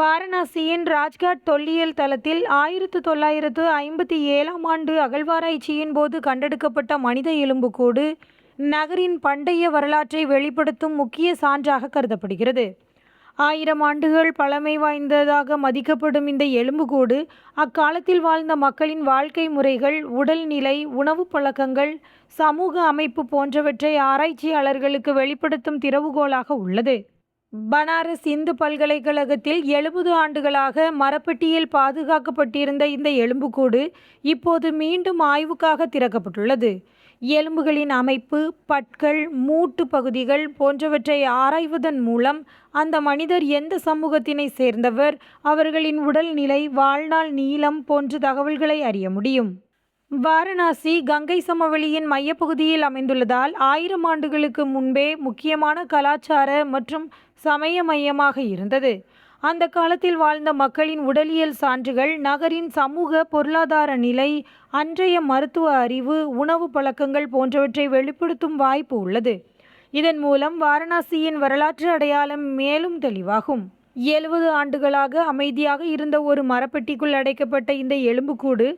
வாரணாசியின் ராஜ்காட் தொல்லியல் தளத்தில் 1957ஆம் ஆண்டு அகழ்வாராய்ச்சியின் போது கண்டெடுக்கப்பட்ட மனித எலும்புக்கூடு நகரின் பண்டைய வரலாற்றை வெளிப்படுத்தும் முக்கிய சான்றாக கருதப்படுகிறது. 1000 ஆண்டுகள் பழமை வாய்ந்ததாக மதிக்கப்படும் இந்த எலும்புக்கூடு அக்காலத்தில் வாழ்ந்த மக்களின் வாழ்க்கை முறைகள், உடல்நிலை, உணவு பழக்கங்கள், சமூக அமைப்பு போன்றவற்றை ஆராய்ச்சியாளர்களுக்கு வெளிப்படுத்தும் திறவுகோலாக உள்ளது. பனாரஸ் இந்து பல்கலைக்கழகத்தில் 70 ஆண்டுகளாக மரப்பெட்டியில் பாதுகாக்கப்பட்டிருந்த இந்த எலும்புக்கூடு இப்போது மீண்டும் ஆய்வுக்காக திறக்கப்பட்டுள்ளது. எலும்புகளின் அமைப்பு, பற்கள், மூட்டு பகுதிகள் போன்றவற்றை ஆராய்வதன் மூலம் அந்த மனிதர் எந்த சமூகத்தினை சேர்ந்தவர், அவர்களின் உடல்நிலை, வாழ்நாள் நீளம் போன்ற தகவல்களை அறிய முடியும். வாரணாசி கங்கை சமவெளியின் மையப்பகுதியில் அமைந்துள்ளதால் 1000 ஆண்டுகளுக்கு முன்பே முக்கியமான கலாச்சார மற்றும் சமய மையமாக இருந்தது. அந்த காலத்தில் வாழ்ந்த மக்களின் உடலியல் சான்றுகள் நகரின் சமூக பொருளாதார நிலை, அன்றைய மருத்துவ அறிவு, உணவு பழக்கங்கள் போன்றவற்றை வெளிப்படுத்தும் வாய்ப்பு உள்ளது. இதன் மூலம் வாரணாசியின் வரலாற்று அடையாளம் மேலும் தெளிவாகும். 70 ஆண்டுகளாக அமைதியாக இருந்த ஒரு மரப்பெட்டிக்குள் அடைக்கப்பட்ட இந்த எலும்புக்கூடு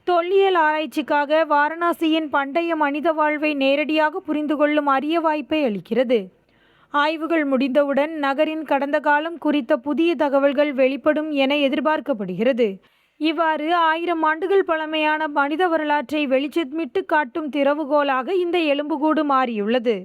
தொல்லியல் ஆராய்ச்சிக்காக வாரணாசியின் பண்டைய மனித வாழ்வை நேரடியாக புரிந்து கொள்ளும் அரிய வாய்ப்பை அளிக்கிறது. ஆய்வுகள் முடிந்தவுடன் நகரின் கடந்த காலம் குறித்த புதிய தகவல்கள் வெளிப்படும் என எதிர்பார்க்கப்படுகிறது. இவ்வாறு 1000 ஆண்டுகள் பழமையான மனித வரலாற்றை வெளிச்சமிட்டு காட்டும் திறவுகோலாக இந்த எலும்புக்கூடு மாறியுள்ளது.